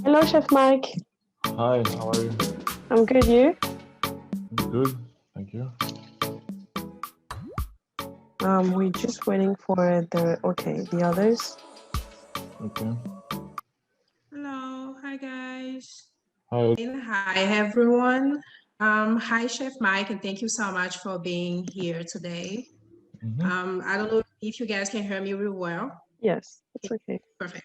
Hello, Chef Mike. Hi, how are you? I'm good, you? Good, thank you. We're just waiting for the others. Okay. Hello, hi guys. Hi. Hi everyone. Hi Chef Mike, and thank you so much for being here today. I don't know if you guys can hear me really well. Yes, it's okay. Perfect.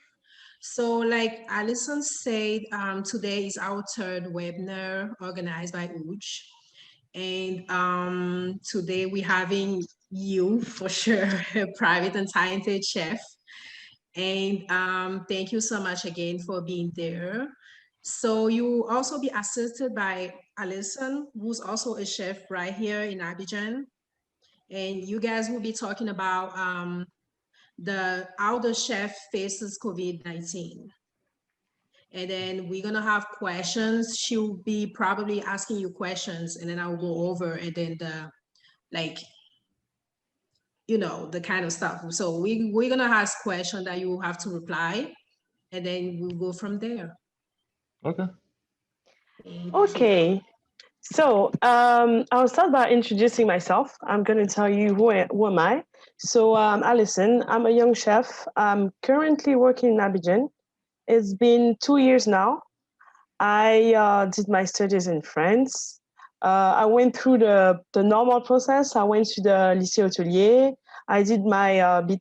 So like Allison said, today is our third webinar organized by Oodge. And today we're having you for sure, a private and talented chef. And thank you so much again for being there. So you will also be assisted by Allison, who's also a chef right here in Abidjan. And you guys will be talking about how the chef faces COVID-19. And then we're gonna have questions. She'll be probably asking you questions, and then I'll go over and then the kind of stuff. So we're gonna ask questions that you will have to reply, and then we'll go from there. Okay. Okay. So I'll start by introducing myself. I'm going to tell you who am I. So Allison, I'm a young chef. I'm currently working in Abidjan. It's been 2 years now. I did my studies in France. I went through the normal process. I went to the Lycée Hôtelier. I did my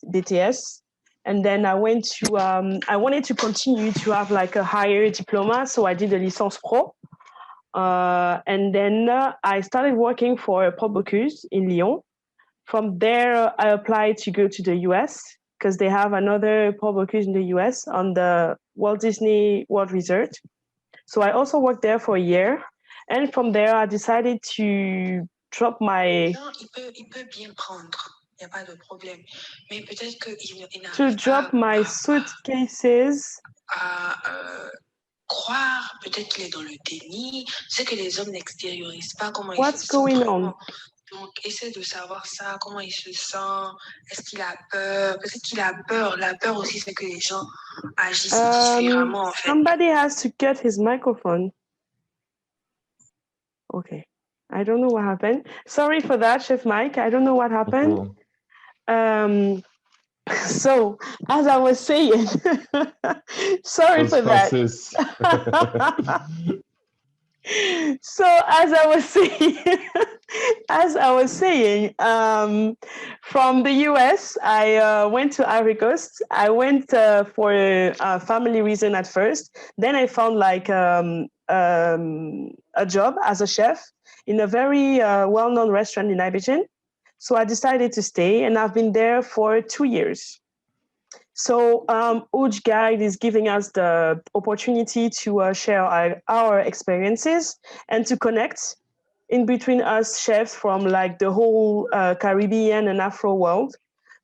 BTS. And then I wanted to continue to have like a higher diploma. So I did a Licence Pro. And then I started working for Paul Bocuse in Lyon. From there, I applied to go to the US because they have another Paul Bocuse in the US on the Walt Disney World Resort. So I also worked there for a year. And from there, I decided to drop my... To drop my suitcases. Croire, peut-être qu'il est dans le déni, c'est que les hommes n'extériorisent pas comment ils What's se sentent. going on? Donc, essaie de savoir ça, comment il se sent, est-ce qu'il a peur, peut-être qu'il a peur. La peur aussi, c'est que les gens agissent différemment, en fait. Somebody has to cut his microphone. Okay. I don't know what happened. Sorry for that, Chef Mike. I don't know what happened. So, as I was saying, sorry for that. So, as I was saying, from the US, I went to Ivory Coast. I went for a family reason at first. Then I found like a job as a chef in a very well-known restaurant in Abidjan. So I decided to stay, and I've been there for 2 years. So Oodgeguide is giving us the opportunity to share our experiences and to connect in between us chefs from like the whole Caribbean and Afro world.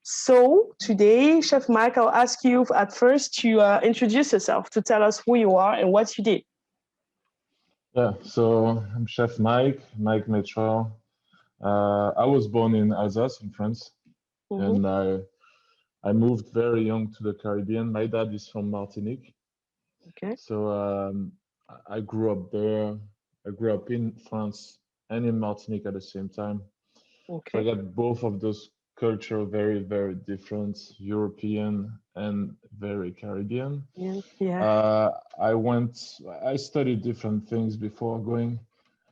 So today, Chef Mike, I'll ask you at first to introduce yourself, to tell us who you are and what you did. Yeah, so I'm Chef Mike Maitrel. I was born in Alsace in France, and I moved very young to the Caribbean. My dad is from Martinique. Okay. So I grew up there. I grew up in France and in Martinique at the same time. Okay. So I got both of those culture very, very different, European and very Caribbean. Yeah. I studied different things before going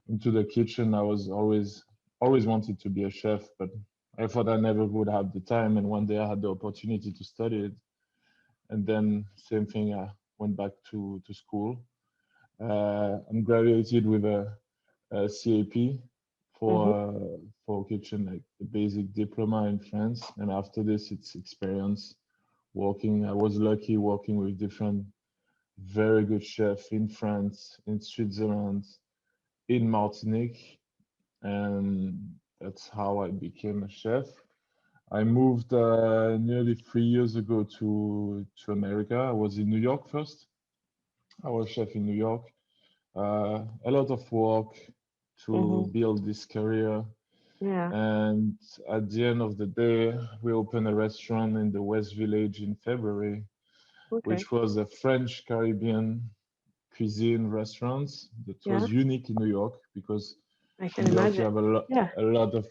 into the kitchen. I was always wanted to be a chef, but I thought I never would have the time. And one day I had the opportunity to study it. And then same thing, I went back to school. I'm graduated with a CAP for kitchen, like the basic diploma in France. And after this, it's experience working. I was lucky working with different very good chefs in France, in Switzerland, in Martinique. And that's how I became a chef. I moved nearly 3 years ago to America. I was in New York first. I was chef in New York. A lot of work to build this career. Yeah. And at the end of the day, we opened a restaurant in the West Village in February, which was a French Caribbean cuisine restaurants that Yeah. was unique in New York, because I can in New York imagine. you have Yeah. a lot of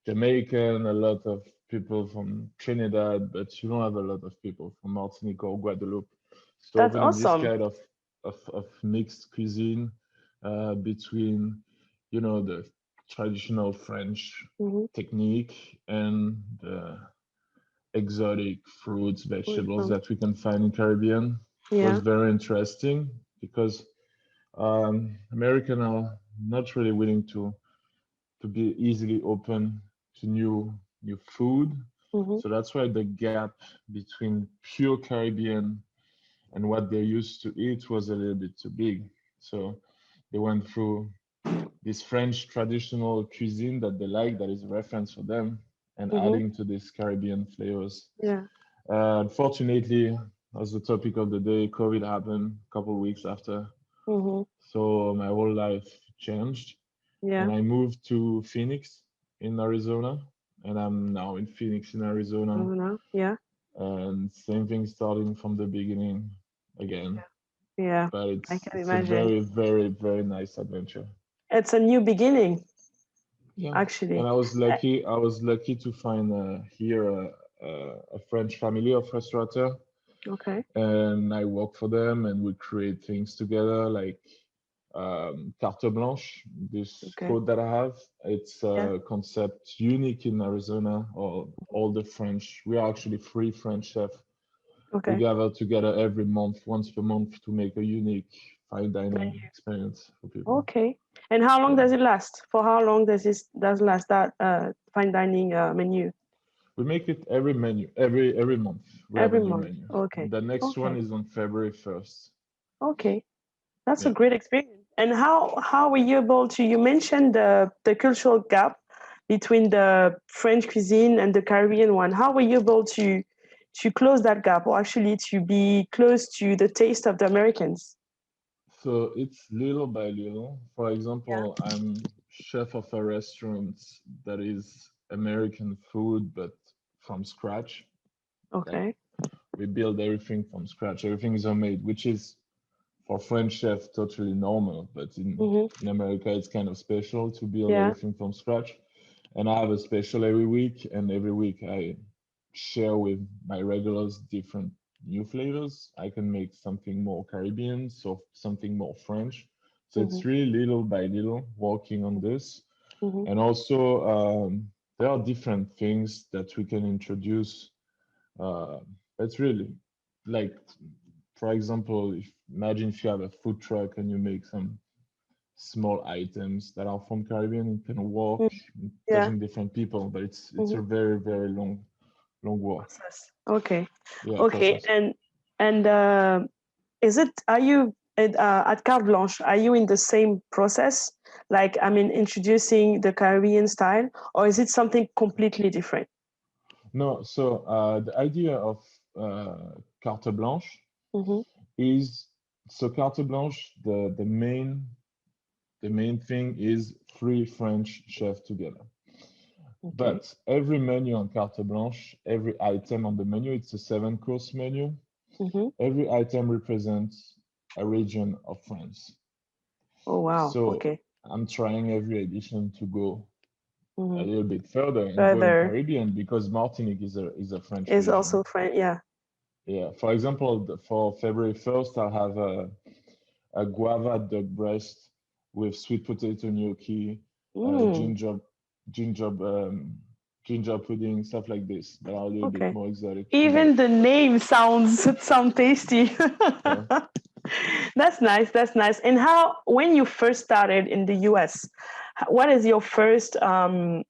Jamaican, a lot of people from Trinidad, but you don't have a lot of people from Martinique or Guadeloupe. So That's opening this awesome. kind of mixed cuisine between, you know, the traditional French Mm-hmm. technique and the exotic fruits, vegetables that we can find in Caribbean was Yeah. very interesting, because Americans are not really willing to be easily open to new food. Mm-hmm. So that's why the gap between pure Caribbean and what they used to eat was a little bit too big. So they went through this French traditional cuisine that they like, that is a reference for them, and Mm-hmm. adding to these Caribbean flavors. Yeah. Unfortunately, as the topic of the day, COVID happened a couple of weeks after. Mm-hmm. So my whole life changed. Yeah. And I moved to Phoenix in Arizona, and I'm now in Phoenix in Arizona. No. Yeah. And same thing, starting from the beginning again. Yeah. But I can it's a imagine. very, very, very nice adventure. It's a new beginning, Yeah. actually. And I was lucky to find here a French family of restaurateurs, Okay. and I work for them, and we create things together, like carte blanche, this Okay. code that I have. It's Yeah. a concept unique in Arizona, or all the French. We are actually 3 French chefs. We Okay. gather together every month, once per month, to make a unique fine dining Menu. experience for people. Okay. And how long Yeah. does it last? For how long does last that fine dining menu? We make it every month. We have Every a new month. menu. Okay. The next one Okay. is on February 1st. Okay. That's a Yeah. great experience. And how were you able to? You mentioned the cultural gap between the French cuisine and the Caribbean one. How were you able to close that gap, or actually to be close to the taste of the Americans? So it's little by little. For example, I'm chef of a restaurant that is American food, but from scratch. Like, Okay. we build everything from scratch. Everything is homemade, which is for French chef totally normal. But in America, it's kind of special to build Yeah. everything from scratch. And I have a special every week, and every week I share with my regulars different new flavors. I can make something more Caribbean, so something more French. So it's really little by little working on this. Mm-hmm. And also, there are different things that we can introduce. It's really like, for example, imagine if you have a food truck and you make some small items that are from Caribbean, you can work Yeah. touching different people, but it's a very, very long work. Process. Okay. Yeah, Okay. process. And are you at Carte Blanche? Are you in the same process? Like, I mean, introducing the Caribbean style, or is it something completely different? No, so the idea of carte blanche is, so carte blanche, the main thing is 3 French chefs together. Okay. But every menu on carte blanche, every item on the menu, it's a 7-course menu. Every item represents a region of France. Oh wow! So okay. I'm trying every edition to go a little bit further and go in Further Caribbean, because Martinique is a French is region. also French. Yeah. Yeah. For example, for February 1st, I'll have a guava duck breast with sweet potato gnocchi, ginger pudding, stuff like this, but are a little bit more exotic. Even the name sounds tasty. Yeah. That's nice. That's nice. And when you first started in the US, what is your first I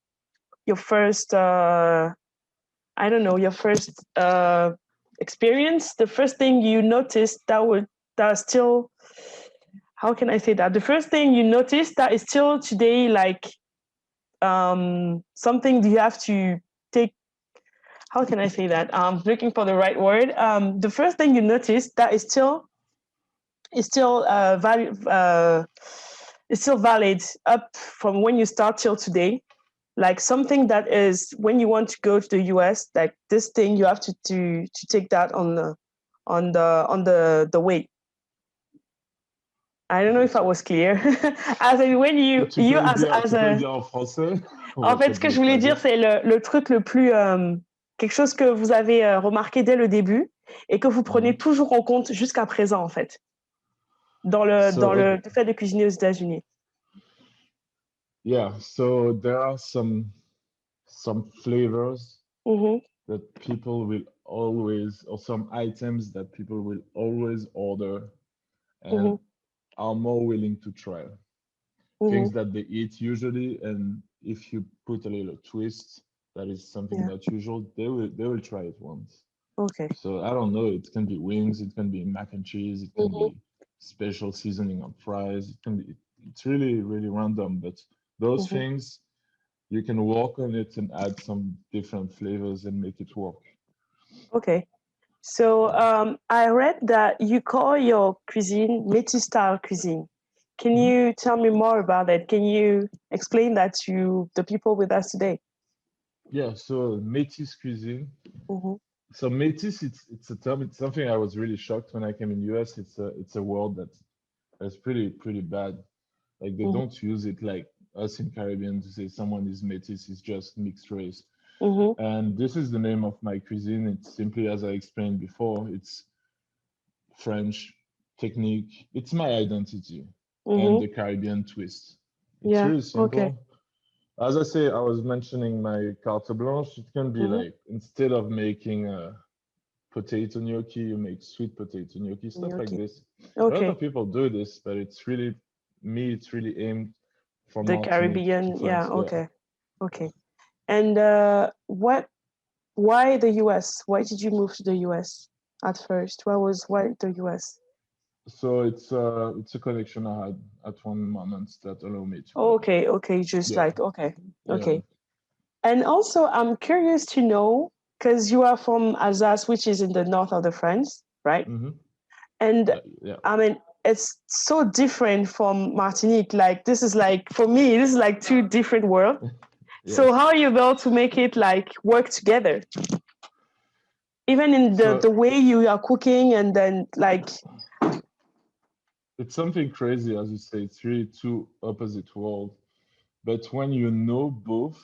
don't know, your first experience? The first thing you noticed that still, how can I say that? The first thing you noticed that is still today like something you have to take. How can I say that? Looking for the right word. The first thing you notice that is still valid up from when you start till today. Like something that is, when you want to go to the US, like this thing you have to take that on the way. I don't know if I was clear. As in, when you Tu peux le a... dire en français? En fait, ce que je voulais dire, c'est le truc le plus... quelque chose que vous avez remarqué dès le début et que vous prenez toujours en compte jusqu'à présent, en fait, dans le fait de cuisiner aux États-Unis. Yeah, so there are some flavors that people will always, or some items that people will always order and are more willing to try. Things that they eat usually, and if you put a little twist that is something not usual, they will try it once. Okay. So I don't know, it can be wings, it can be mac and cheese, it can be special seasoning on fries, it can be, it's really, really random, but those things, you can work on it and add some different flavors and make it work. Okay. So I read that you call your cuisine Métis style cuisine. Can you tell me more about it? Can you explain that to the people with us today? Yeah, so Métis cuisine. So Métis, it's a term. It's something I was really shocked when I came in US. It's a word that's pretty bad. Like they don't use it like us in Caribbean to say someone is Métis. It's just mixed race. And this is the name of my cuisine. It's simply, as I explained before, it's French technique. It's my identity and the Caribbean twist. It's really simple. Okay. As I say, I was mentioning my carte blanche. It can be like, instead of making a potato gnocchi, you make sweet potato gnocchi, stuff like this. Okay. A lot of people do this, but it's really, me, it's really aimed for the Martinique, Caribbean. France, Okay. Okay. And why the US? Why did you move to the US at first? Why the US? So it's a connection I had at one moment that allowed me to. Okay, just like okay. And also, I'm curious to know, because you are from Alsace, which is in the north of the France, right? And I mean, it's so different from Martinique. Like this is like, for me, this is like two different worlds. So how are you able to make it like work together? Even in the way you are cooking, and then like. It's something crazy, as you say. It's really two opposite worlds. But when you know both,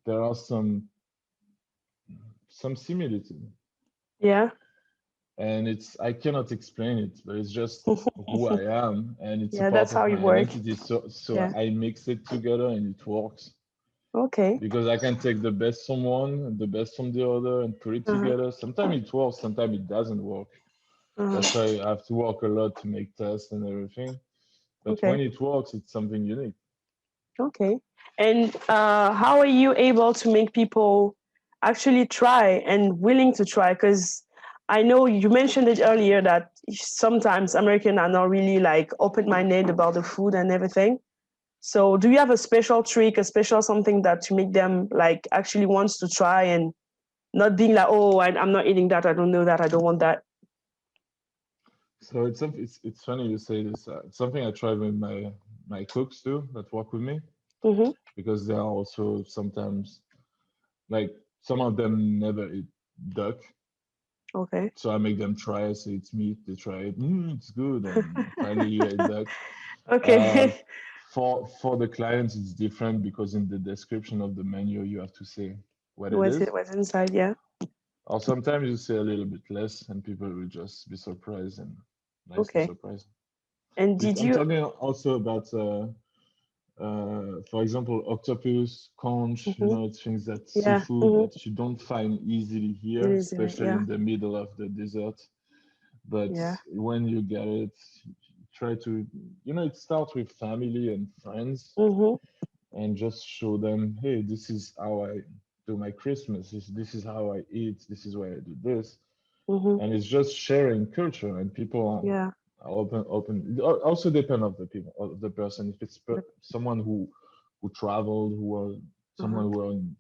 there are some similitude. Yeah. And I cannot explain it, but it's just who I am, and it's a part that's of how my you work. identity. So I mix it together, and it works. Okay. Because I can take the best from one and the best from the other and put it together. Sometimes it works, sometimes it doesn't work. That's why I have to work a lot to make tests and everything. But when it works, it's something unique. Okay. And how are you able to make people actually try and willing to try? Because I know you mentioned it earlier that sometimes Americans are not really like open-minded about the food and everything. So do you have a special trick, a special something that to make them like actually wants to try and not being like, oh, I'm not eating that, I don't know that, I don't want that? So it's funny you say this. It's something I try with my cooks too that work with me, because they are also sometimes like some of them never eat duck. Okay. So I make them try. I say it's meat. They try it. It's good. And finally you eat duck. Okay. For the clients, it's different because in the description of the menu you have to say what it is. What's inside? Yeah. Or sometimes you say a little bit less, and people will just be surprised and nicely surprised. And I'm talking also about, for example, octopus, conch, things that seafood that you don't find easily here, especially in the middle of the desert. But when you get it, try to, it starts with family and friends, and just show them, hey, this is how I do my Christmas. This is how I eat. This is why I do this. And it's just sharing culture, and people are open. It also depend of the people, of the person. If it's someone who traveled, someone who are in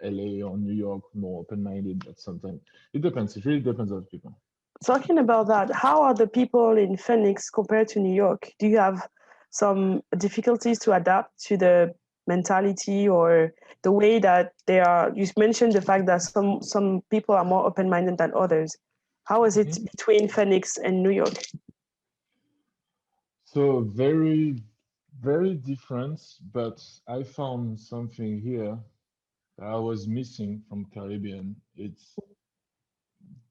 LA or New York, more open-minded, but sometimes it depends. It really depends on people. Talking about that, how are the people in Phoenix compared to New York? Do you have some difficulties to adapt to the mentality or the way that they are? You mentioned the fact that some people are more open-minded than others. How is it between Phoenix and New York? So very, very different, but I found something here that I was missing from Caribbean. It's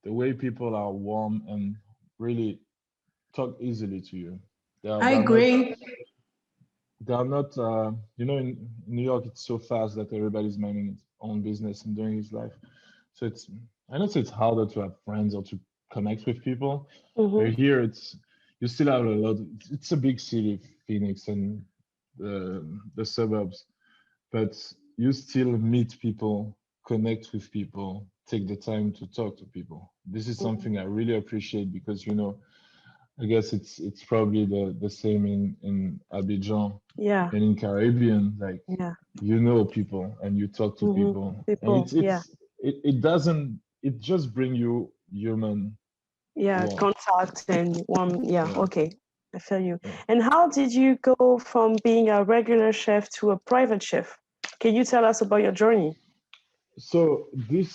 the way people are warm and really talk easily to you. I agree. They are not, you know, in New York, it's so fast that everybody's minding his own business and doing his life. So it's, I don't say it's harder to have friends or to connect with people. But here, you still have a lot. It's a big city, Phoenix, and the suburbs, but you still meet people, connect with people, take the time to talk to people. This is something I really appreciate because, you know, I guess it's probably the same in Abidjan Yeah. and in Caribbean. Like Yeah. you know people and you talk to people, and it doesn't, it just bring you human. Yeah, warmth. contact and warm. Yeah, Yeah. okay. I feel you. Yeah. And how did you go from being a regular chef to a private chef? Can you tell us about your journey? So this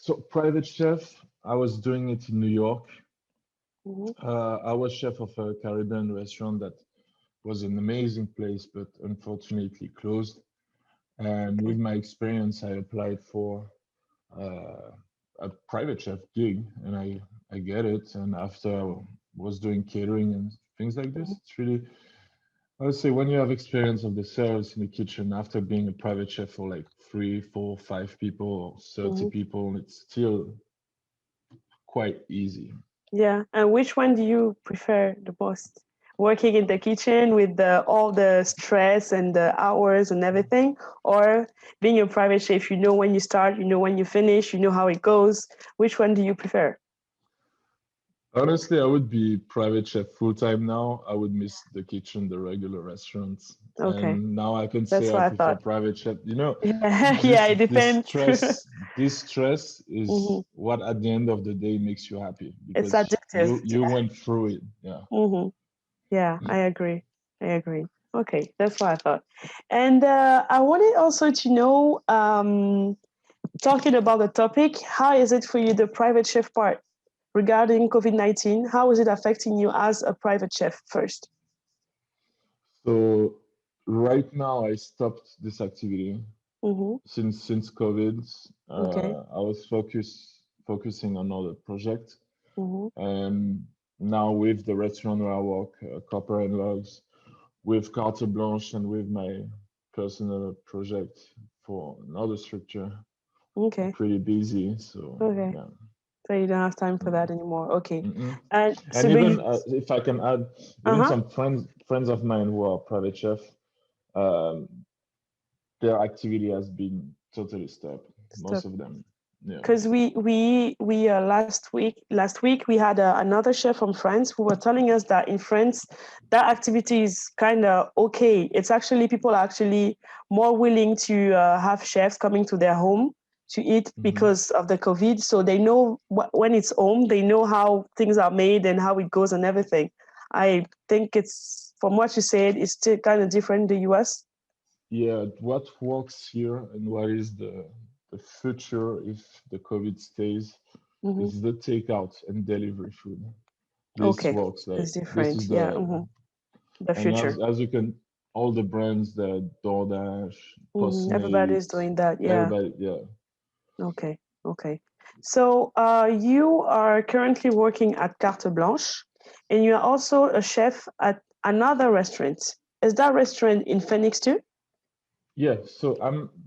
so private chef, I was doing it in New York. I was chef of a Caribbean restaurant that was an amazing place, but unfortunately closed. And with my experience, I applied for a private chef gig, and I get it. And after I was doing catering and things like this, it's really, I would say, when you have experience of the service in the kitchen after being a private chef for like 3, 4, 5 people or 30 people, it's still quite easy. Yeah, and which one do you prefer the most? Working in the kitchen with all the stress and the hours and everything, or being a private chef, you know when you start, you know when you finish, you know how it goes. Which one do you prefer? Honestly, I would be private chef full time now. I would miss the kitchen, the regular restaurants. Okay, And now I can that's say I what I prefer thought. private chef. You know, Yeah, yeah, it depends. this stress is what at the end of the day makes you happy It's because addictive. you went through it. Yeah. Yeah, I agree. I agree. Okay, that's what I thought. And I wanted also to know, talking about the topic, how is it for you, the private chef part regarding COVID-19? How is it affecting you as a private chef first? So right now I stopped this activity since COVID. Okay. I was focusing on other projects. Mm-hmm. And now with the restaurant where I work, Copper and Logs, with Carte Blanche and with my personal project for another structure, Okay. I'm pretty busy. So Okay. yeah. So you don't have time for that anymore. Okay. And so And even you, if I can add, even some friends of mine who are private chef, um, their activity has been totally stopped. Most of them. Yeah. Because we last week we had another chef from France who were telling us that in France that activity is kind of okay. It's actually people are actually more willing to have chefs coming to their home to eat because of the COVID. So they know when it's home, they know how things are made and how it goes and everything. I think it's, from what you said, it's still kind of different in the US. Yeah, what works here and what is the future if the COVID stays is the takeout and delivery food. This Okay, works like it's this different. is Yeah, the and future. as you can, all the brands, the DoorDash, Everybody's Postmates, doing that. Yeah. everybody, yeah. Okay. Okay. So you are currently working at Carte Blanche, and you are also a chef at another restaurant. Is that restaurant in Phoenix too? Yeah, so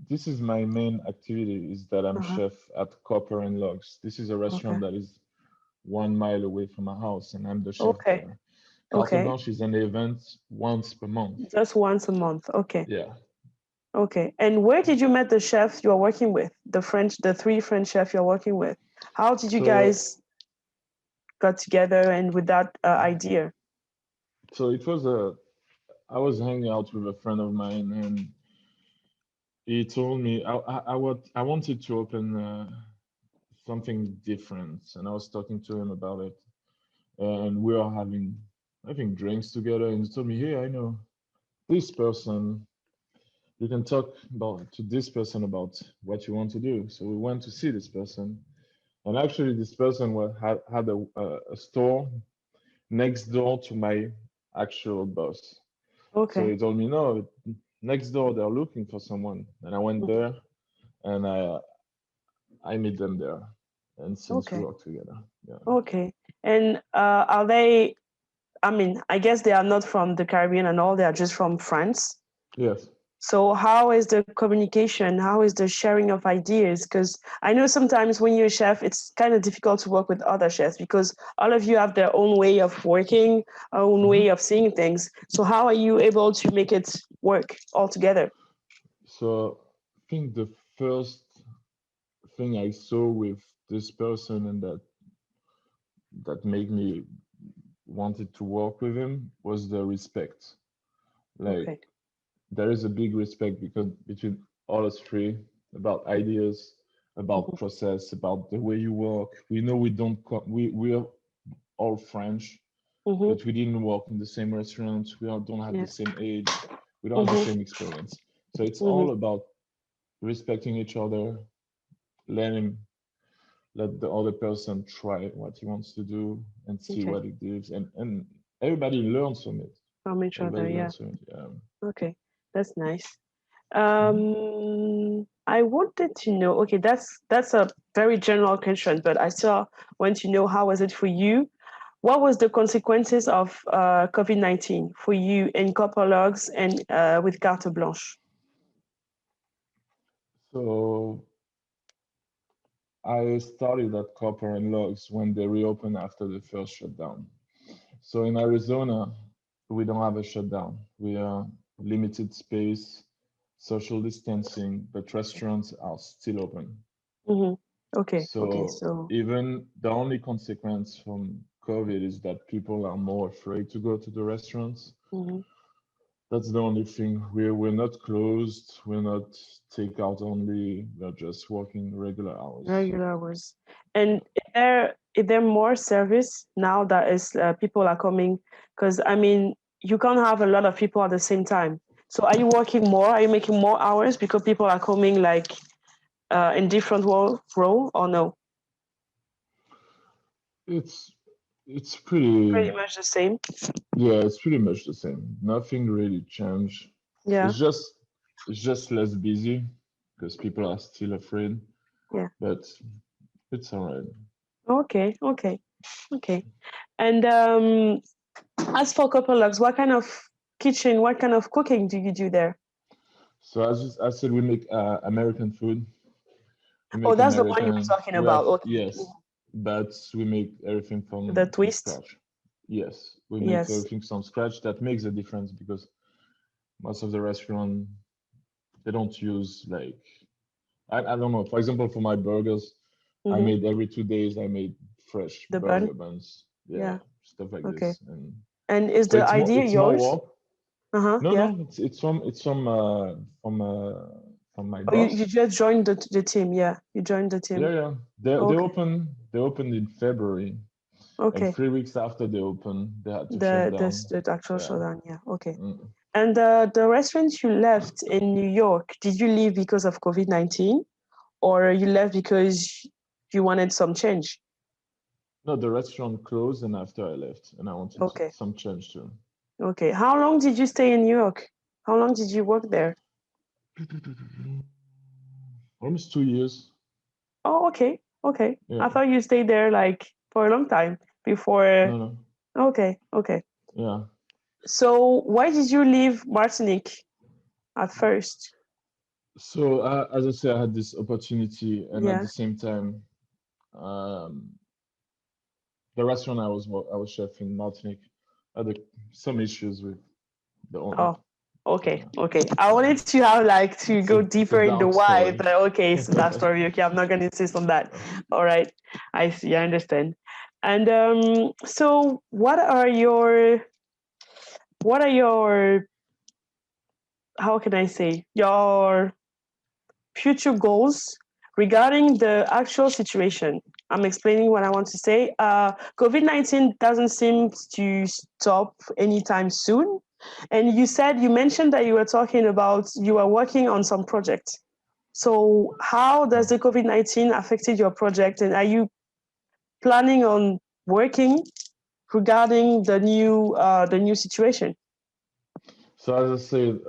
this is my main activity is that I'm chef at Copper and Logs. This is a restaurant that is 1 mile away from my house and I'm the chef there. Carte Blanche is an event once per month. Just once a month. Okay. Yeah. Okay. And where did you meet the chef you are working with? The 3 French chefs you're working with. How did you guys got together and with that idea? So it was I was hanging out with a friend of mine and he told me I wanted to open something different and I was talking to him about it and we were having drinks together and he told me, hey, I know this person, you can talk to this person about what you want to do. So we went to see this person and actually this person had a store next door to my actual boss. So Okay. he told me, no, next door they're looking for someone, and I went there, and I meet them there, and since we Okay. work together. Yeah. Okay. And are they? I mean, I guess they are not from the Caribbean and all. They are just from France. Yes. So how is the communication? How is the sharing of ideas? Because I know sometimes when you're a chef, it's kind of difficult to work with other chefs because all of you have their own way of working, own way of seeing things. So how are you able to make it work all together? So I think the first thing I saw with this person and that made me wanted to work with him was the respect. Like Okay. there is a big respect because between all us three about ideas, about process, about the way you work. We know we don't we're all French, but we didn't work in the same restaurants. We all don't have the same age. We don't have the same experience. So it's all about respecting each other, let the other person try what he wants to do and see what it gives, and everybody learns from it. From each other, Everybody yeah. learns from it. Yeah. Okay, that's nice. I wanted to know, okay, that's a very general question, but I still want to know how was it for you? What was the consequences of COVID-19 for you in Copperlogs and with Carte Blanche? So I started at Copper and Logs when they reopened after the first shutdown. So in Arizona, we don't have a shutdown. We are limited space, social distancing, but restaurants are still open. Okay, So even the only consequence from COVID is that people are more afraid to go to the restaurants. That's the only thing. We're not closed. We're not takeout only. We're just working regular hours. Regular hours. And is there more service now that is people are coming? Because I mean, you can't have a lot of people at the same time. So are you working more? Are you making more hours because people are coming like in different role or no? It's pretty much the same. Yeah, it's pretty much the same. Nothing really changed. Yeah. It's just less busy because people are still afraid. Yeah. But it's all right. Okay. And as for Copperlogs, what kind of kitchen, what kind of cooking do you do there? So as I said, we make American food. Oh, that's the one you were talking about. Okay. Yes, but we make everything from The twist. scratch. Yes, we make everything from scratch. That makes a difference because most of the restaurant they don't use like I don't know. For example, for my burgers, I made every 2 days. I made fresh burger buns. Yeah, stuff like this. And is so the idea yours? More work. No, it's from my boss. You just joined the team. Yeah, you joined the team. Yeah. They opened in February. Okay. And 3 weeks after they opened, they had to shut down. The actual shutdown. Yeah. Okay. And the restaurant you left in New York, did you leave because of COVID-19, or you left because you wanted some change? No, the restaurant closed, and after I left, and I wanted some change too. Okay. How long did you stay in New York? How long did you work there? Almost 2 years. Oh, okay. Yeah. I thought you stayed there like for a long time before. No. Okay. Yeah. So why did you leave Martinique at first? So as I said, I had this opportunity, and at the same time, the restaurant I was chef in Martinique had some issues with the owner. Oh, okay. I wanted to have to go deeper in the why, but okay, so that story. Okay, I'm not going to insist on that. All right, I see. I understand. And so, what are your how can I say your future goals regarding the actual situation? I'm explaining what I want to say. COVID-19 doesn't seem to stop anytime soon. And you mentioned that you were working on some projects. So how does the COVID-19 affected your project? And are you planning on working regarding the new situation? So as I said,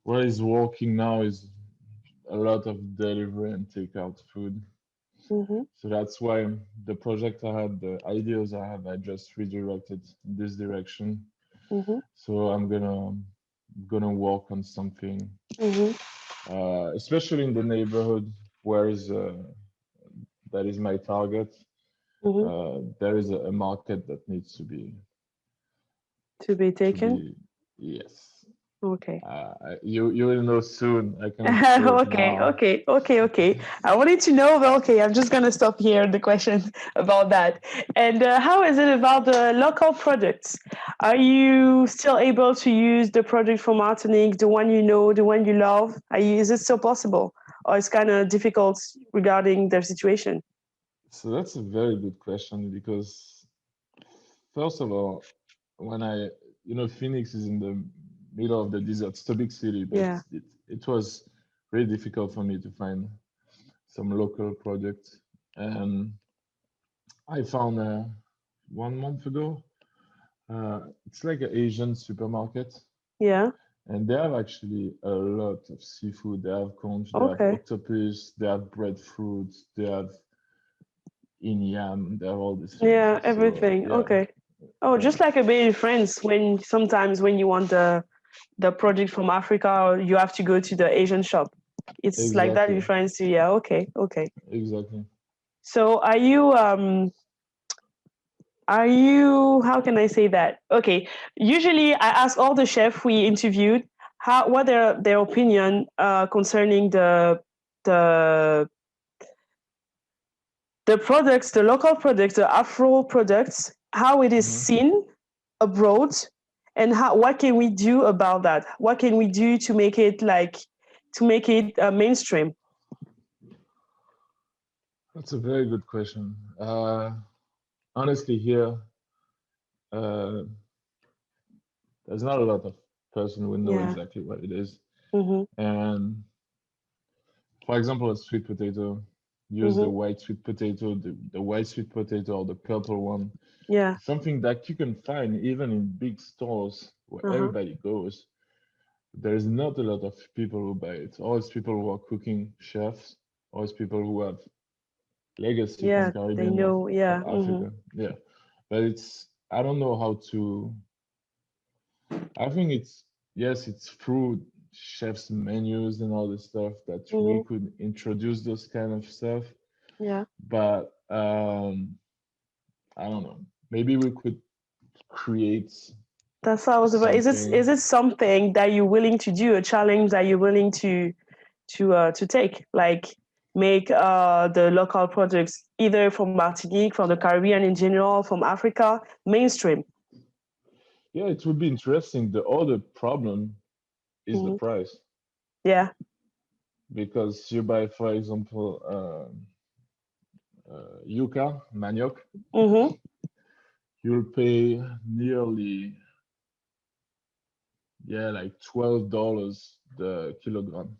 what is working now is a lot of delivery and takeout food. So that's why the project I had, the ideas I had, I just redirected in this direction. So I'm gonna work on something, especially in the neighborhood where that is my target. There is a market that needs to be taken. Yes. Okay. You will know soon. I can. Okay. I wanted to know, but okay, I'm just gonna stop here the question about that. And how is it about the local products? Are you still able to use the product from Martinique, the one you know, the one you love? Is it still possible, or it's kind of difficult regarding their situation? So that's a very good question because, first of all, when Phoenix is in the middle of the desert. It's a big city, but it was very difficult for me to find some local products. And I found 1 month ago, it's like an Asian supermarket. Yeah. And they have actually a lot of seafood. They have conch, they have octopus, they have breadfruit, they have yam, they have all this. Yeah, everything. So, okay. Oh, just like a bit in France, when sometimes when you want the product from Africa, you have to go to the Asian shop. It's like that in France too. Yeah. Okay. Exactly. So are you how can I say that? Okay. Usually I ask all the chefs we interviewed what their opinion concerning the products, the local products, the Afro products, how it is seen abroad, and what can we do about that? What can we do to make it mainstream? That's a very good question. Honestly, here, there's not a lot of person who know exactly what it is. And for example, a sweet potato, use the white sweet potato, the white sweet potato or the purple one. Yeah. Something that you can find even in big stores where everybody goes. There's not a lot of people who buy it. Always people who are cooking chefs, always people who have legacy from Caribbean. They know, Africa. Yeah. But I don't know how to. I think it's through chefs' menus and all this stuff that we could introduce those kind of stuff. Yeah. But I don't know. Maybe we could create. That's what I was about. Is it something that you're willing to do? A challenge that you're willing to take? Like make the local products either from Martinique, from the Caribbean in general, from Africa, mainstream. Yeah, it would be interesting. The other problem is the price. Yeah. Because you buy, for example, yuca, manioc, you'll pay nearly, like $12 the kilogram.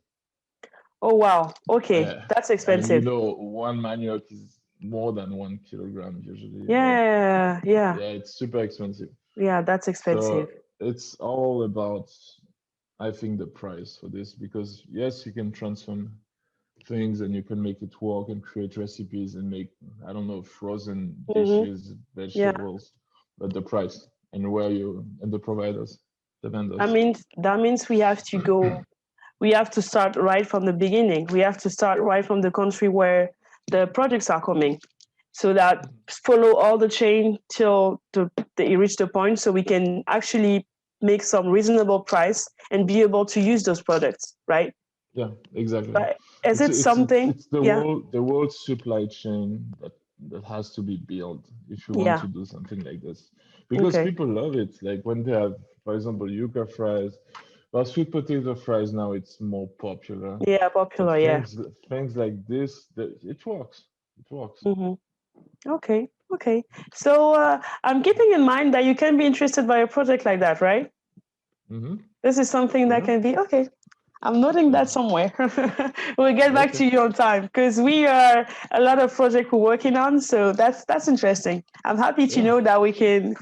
Oh, wow. Okay. That's expensive. And one manioc is more than 1 kilogram usually. Yeah. Yeah, it's super expensive. Yeah, that's expensive. So it's all about, I think, the price for this, because yes, you can transform things and you can make it work and create recipes and make, I don't know, frozen dishes, vegetables, but the price and the providers, the vendors. That means we have to go, we have to start right from the beginning. We have to start right from the country where the products are coming, so that follow all the chain till they reach the point, so we can actually make some reasonable price and be able to use those products, right? Yeah, exactly. But it's the world supply chain that has to be built if you want to do something like this, because people love it. Like when they have, for example, yuca fries, well, sweet potato fries now, it's more popular. Yeah, popular. Things like this, it works. It works. Okay. So I'm keeping in mind that you can be interested by a project like that, right? This is something that can be okay. I'm noting that somewhere. We'll get back to you on time because we are a lot of projects we're working on. So that's interesting. I'm happy to know that we can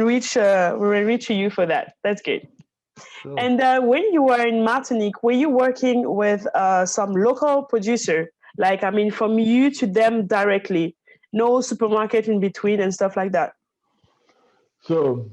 reach you for that. That's good. Sure. And when you were in Martinique, were you working with some local producer? Like, I mean, from you to them directly, no supermarket in between and stuff like that. So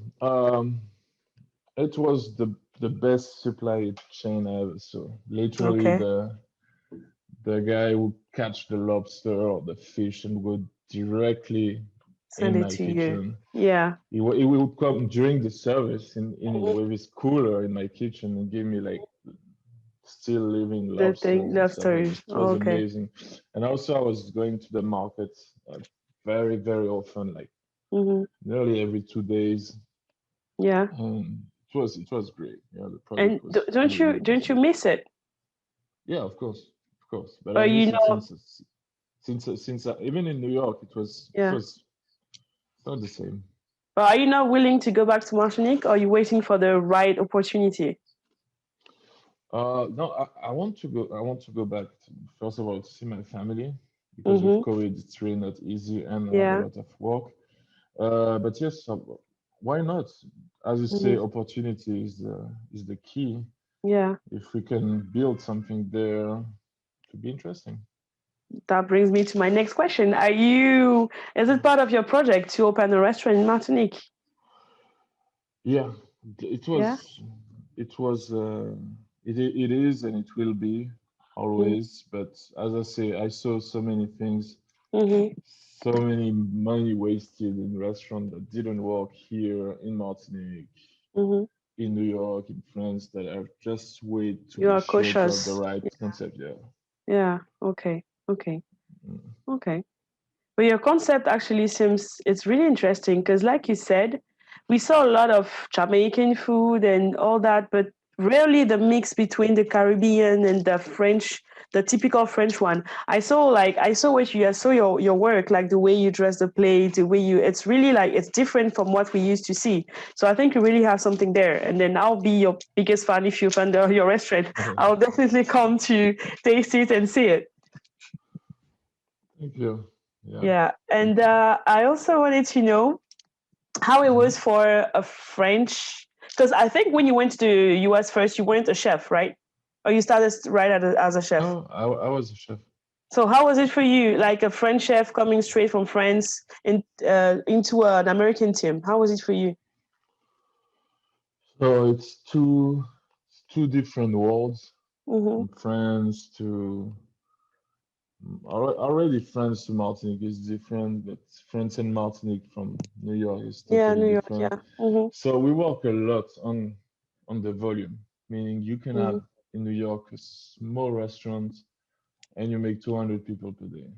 it was the best supply chain ever. So literally the guy would catch the lobster or the fish and go directly Send in it my to kitchen. you. Yeah. He would come during the service with his cooler in my kitchen and give me like still living lobsters and stuff. It was amazing. And also I was going to the market very, very often, like nearly every 2 days. Yeah. It was great. Yeah, the product and was don't you miss it? Yeah, of course. But I miss it since even in New York it was not the same. But are you not willing to go back to Martinique, or are you waiting for the right opportunity? No, I want to go. I want to go back first of all to see my family because with COVID it's really not easy and I have a lot of work. But yes, why not? As you say, opportunity is the key. Yeah. If we can build something there, it could be interesting. That brings me to my next question. Is it part of your project to open a restaurant in Martinique? Yeah, it was. Yeah? It is, and it will be always. But as I say, I saw so many things, so many money wasted in restaurants that didn't work here in Martinique, in New York, in France, that are just way too You are sure to have cautious. the right concept. Yeah. Yeah. Okay. Okay. But your concept actually it's really interesting because, like you said, we saw a lot of Jamaican food and all that, but rarely the mix between the Caribbean and the French, the typical French one. I saw your work, like the way you dress the plate, the way it's really like, it's different from what we used to see. So I think you really have something there. And then I'll be your biggest fan if you open your restaurant. I'll definitely come to taste it and see it. Thank you. Yeah. And I also wanted to know how it was for a French, because I think when you went to the US first, you weren't a chef, right? Or you started as a chef? No, I was a chef. So how was it for you, like a French chef coming straight from France into an American team? How was it for you? So it's two different worlds. From France to already France to Martinique is different, but France and Martinique from New York is totally different. So we work a lot on the volume, meaning you can have in New York a small restaurant and you make 200 people per day.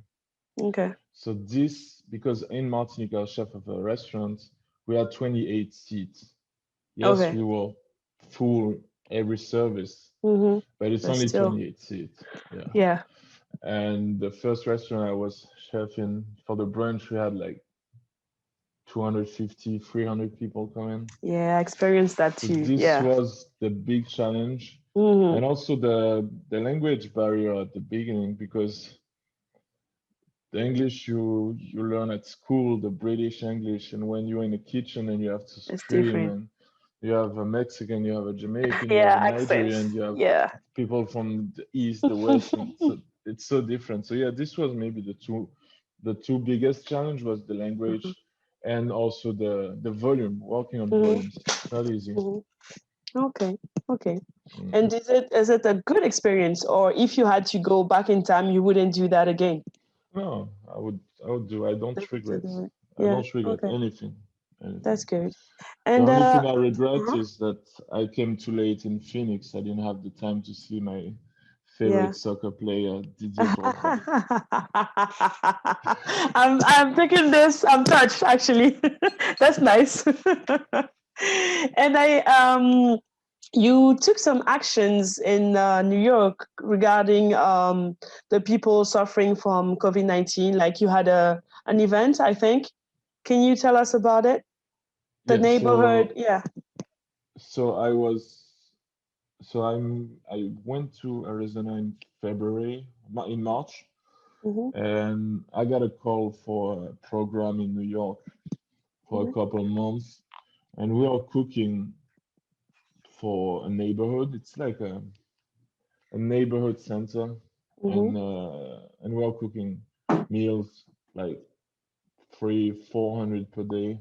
Okay. So because in Martinique, our chef of a restaurant, we had 28 seats. Yes, we were full every service, but it's only 28 seats. Yeah. And the first restaurant I was chef in, for the brunch, we had like 250, 300 people coming. Yeah, I experienced that too. So this was the big challenge. And also the language barrier at the beginning, because the English you learn at school, the British English, and when you're in the kitchen and you have to scream, and you have a Mexican, you have a Jamaican, you have a Nigerian, you have people from the East, the West, and so it's so different. So yeah, this was maybe the two biggest challenge was the language and also the volume, working on volumes. It's not easy. Okay. And is it a good experience, or if you had to go back in time, you wouldn't do that again? No, I would do. I don't regret. I don't regret anything. That's good. And the only thing I regret is that I came too late in Phoenix. I didn't have the time to see my favorite soccer player, Didier Drogba. I'm taking this. I'm touched, actually. That's nice. And you took some actions in New York regarding the people suffering from COVID-19. Like you had an event, I think. Can you tell us about it? The neighborhood, So So I went to Arizona in March, and I got a call for a program in New York for a couple of months, and we are cooking for a neighborhood. It's like a neighborhood center, and we are cooking meals like 300-400 per day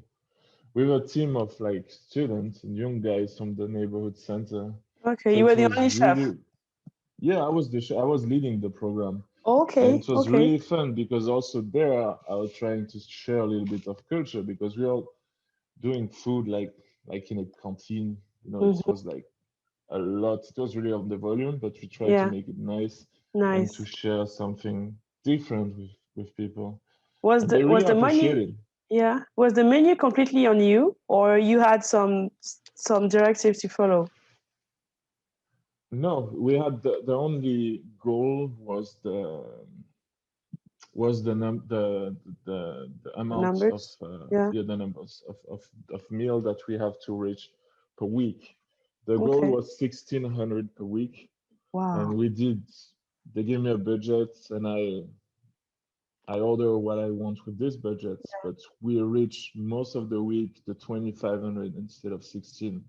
with a team of like students and young guys from the neighborhood center. Okay, So you were it the was only chef. really, yeah, I was I was leading the program. Okay, and it was really fun because also there I was trying to share a little bit of culture because we are doing food like in a canteen. It was like a lot. It was really on the volume, but we tried to make it nice and to share something different with people. Was and they really the appreciate menu? it. Yeah, was the menu completely on you, or you had some directives to follow? No, we had the only goal was the amount Numbers? of the numbers of meal that we have to reach per week. The goal was 1,600 per week. Wow. And they gave me a budget, and I order what I want with this budget, but we reached most of the week the 2,500 instead of 16.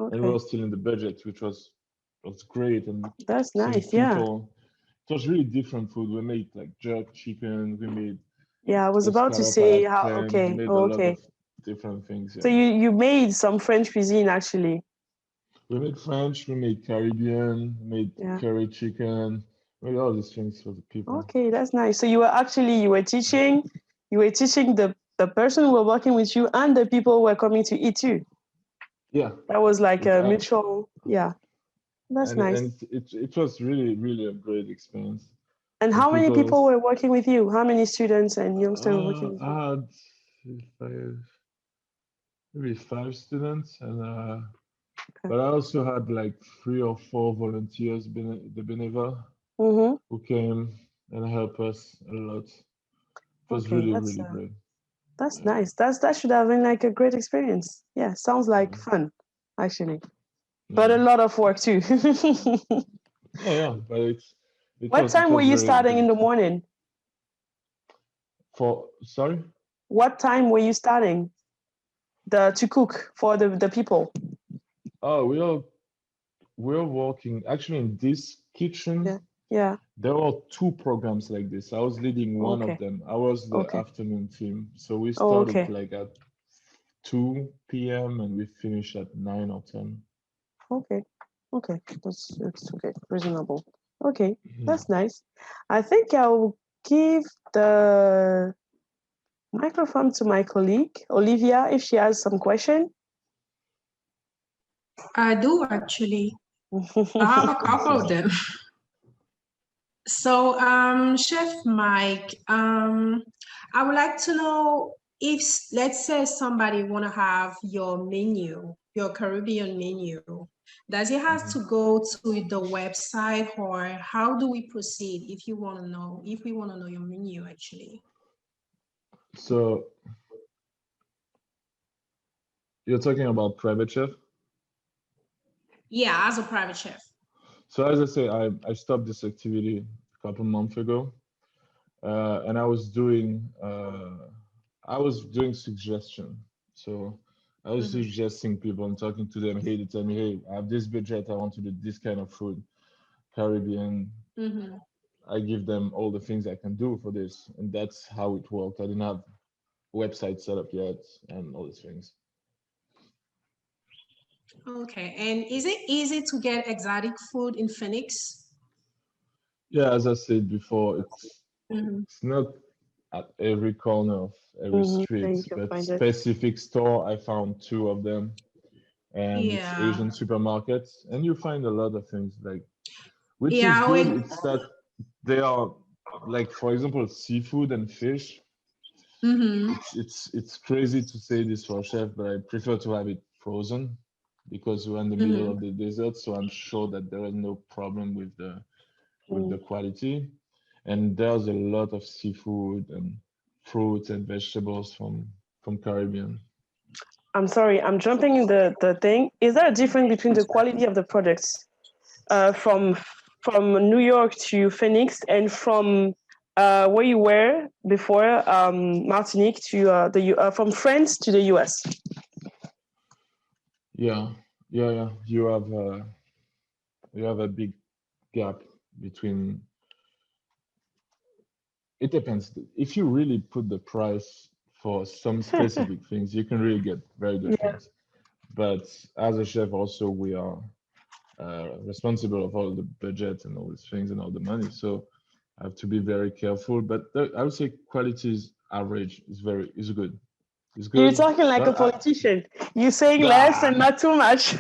And we were still in the budget, which was great. And that's nice. People, it was really different food. We made like jerk chicken. We made I was about to say how. We made a lot of different things. So you made some French cuisine actually. We made French. We made Caribbean. We made curry chicken. We made all these things for the people. Okay, that's nice. So you were teaching the person who were working with you and the people who were coming to eat too. Yeah. That was like a mutual. Yeah. That's nice. And it was really, really a great experience. And how many people were working with you? How many students and youngsters were working with you? I had maybe 5 students, and but I also had like 3 or 4 volunteers, the Beneva, who came and helped us a lot. It was really, really great. That's nice. That should have been like a great experience. Yeah, sounds like fun, actually. But a lot of work too. Yeah, but what time were you starting in the morning? Sorry? What time were you starting to cook for the people? Oh, we're working actually in this kitchen. Yeah. There were 2 programs like this. I was leading one of them. I was the afternoon team. So we started like at 2 p.m. and we finished at 9 or 10. Okay. That's okay. Reasonable. Okay, that's nice. I think I'll give the microphone to my colleague, Olivia, if she has some question. I do actually. I have a couple of them. So, Chef Mike, I would like to know if, let's say, somebody want to have your menu, your Caribbean menu, does it have to go to the website, or how do we proceed if we want to know your menu actually? So you're talking about private chef? Yeah, as a private chef. So as I say, I stopped this activity a couple months ago, and I was doing suggestion. So I was suggesting people and talking to them. Hey, they tell me, hey, I have this budget. I want to do this kind of food, Caribbean. I give them all the things I can do for this, and that's how it worked. I didn't have a website set up yet and all these things. Okay, and is it easy to get exotic food in Phoenix? Yeah, as I said before, it's not at every corner of every street, but specific store, I found 2 of them, and it's Asian supermarkets, and you find a lot of things like, which is good. It's that they are like, for example, seafood and fish. It's crazy to say this for a chef, but I prefer to have it frozen because we're in the middle of the desert, so I'm sure that there is no problem with the quality. And there's a lot of seafood and fruits and vegetables from Caribbean. I'm sorry, I'm jumping in the thing. Is there a difference between the quality of the products from New York to Phoenix, and from where you were before, Martinique to from France to the US. Yeah. You have a big gap between. It depends. If you really put the price for some specific things, you can really get very good things. But as a chef, also we are responsible of all the budget and all these things and all the money. So I have to be very careful. But I would say quality is average. Is good. It's good. You're talking like a politician. You're saying less and not too much.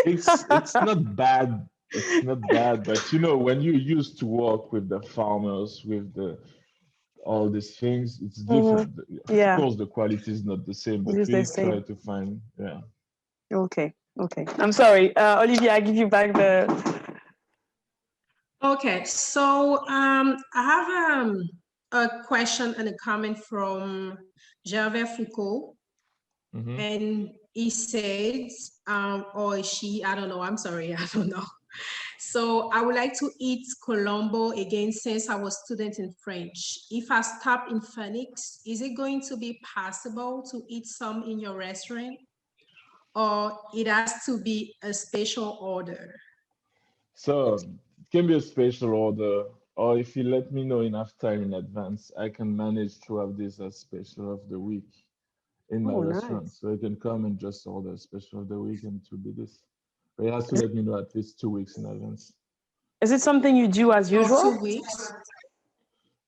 It's not bad. It's not bad, but you know, when you used to work with the farmers, with all these things, it's different. Of course, the quality is not the same, but we try to find. Okay. I'm sorry, Olivia. I give you back the. Okay, so I have a question and a comment from Gervais Foucault, and he says, or she, I don't know. I'm sorry, I don't know. So I would like to eat Colombo again since I was student in French. If I stop in Phoenix, is it going to be possible to eat some in your restaurant? Or it has to be a special order? So it can be a special order, or if you let me know enough time in advance, I can manage to have this as special of the week in my restaurant. So you can come and just order special of the week and to be this. But you have to let me know at least 2 weeks in advance. Is it something you do as usual? 2 weeks.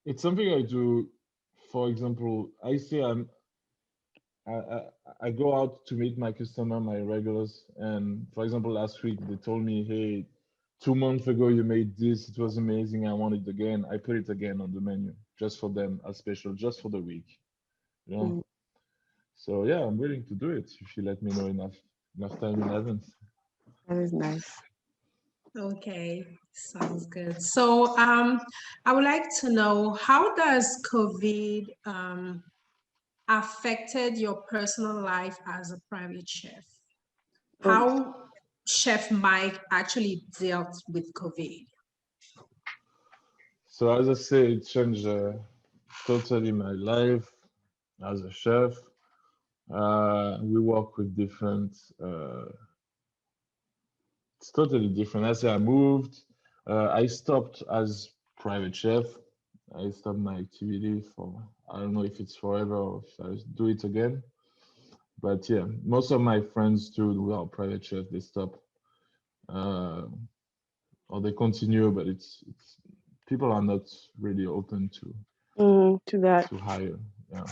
It's something I do. For example, I say I go out to meet my customer, my regulars, and for example, last week they told me, "Hey, 2 months ago you made this. It was amazing. I want it again." I put it again on the menu just for them, as special, just for the week. You know. So yeah, I'm willing to do it if you let me know enough time in advance. That is nice. Okay, sounds good. So I would like to know, how does COVID affected your personal life as a private chef? How Chef Mike actually dealt with COVID? So as I say, it changed totally my life as a chef. We work with different. It's totally different. As I moved, I stopped as private chef. I stopped my activity for, I don't know if it's forever or if I do it again. But yeah, most of my friends too who are private chef, they stop or they continue, but it's people are not really open to that. To hire. Yeah.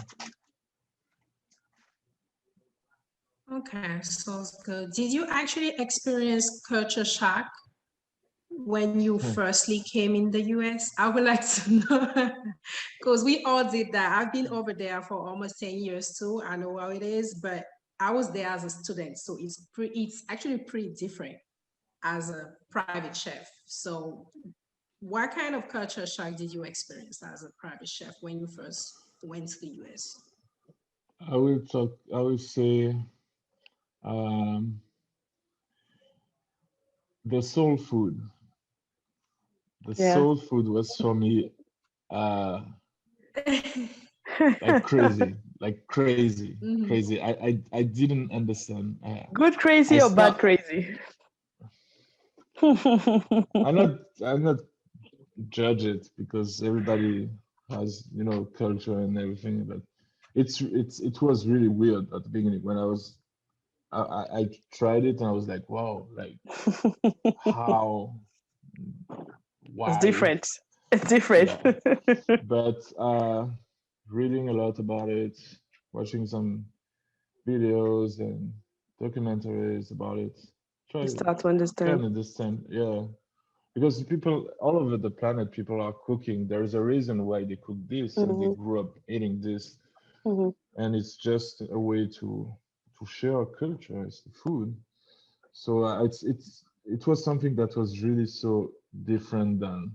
Okay, sounds good. Did you actually experience culture shock when you firstly came in the US? I would like to know, because we all did that. I've been over there for almost 10 years too. I know how it is, but I was there as a student, so it's actually pretty different as a private chef. So what kind of culture shock did you experience as a private chef when you first went to the US? I will say the soul food. The soul food was for me like crazy, crazy. I didn't understand. Good crazy or bad crazy? I'm not judge it because everybody has, you know, culture and everything, but it was really weird at the beginning when I tried it and I was like, wow, like how, why? It's different. It's different. Yeah. But reading a lot about it, watching some videos and documentaries about it, you start to understand. Yeah. Because people all over the planet, people are cooking. There is a reason why they cook this and they grew up eating this. And it's just a way to share our culture. It's the food. So it was something that was really so different than